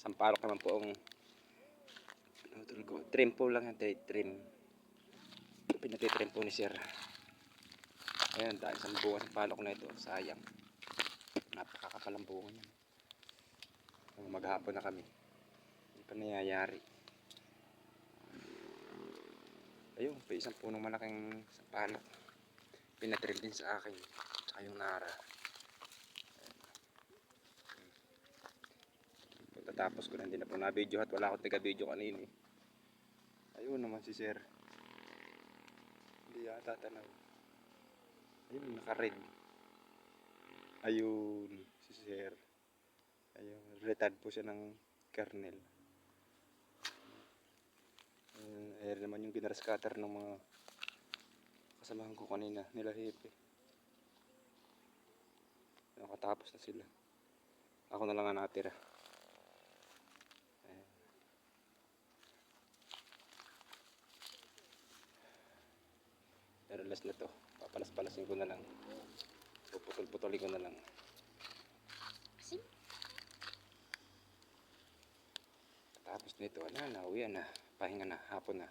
Sampalok naman po ang trim po lang yan, trim. Pinatitrim po ni sir. Ayan, dahil sa bunga sa palok na ito, sayang. Napakakapal ang bunga niyan. Maghapon na kami. Hindi pa nangyayari. Ayun, pa isang punong malaking sampalok. Pinatrim din sa akin. Tsaka yung nara. Pagkatapos ko na hindi na po na-video at wala akong taga-video kanina eh. Ayun naman si sir. Hindi yata tanaw. Ayun, naka-red. Ayun, si sir. Ayun, retard po siya ng kernel. Ayan naman yung ginara scatter ng mga kasamahan ko kanina, nila Hepe. Nakatapos na sila. Ako na lang ang natira. Ayan. Pero last na to. Papalas-palasin ko na lang. Puputol-putulin ko na lang. Tapos nito, wala na, uwi na. Pahinga na, hapon na.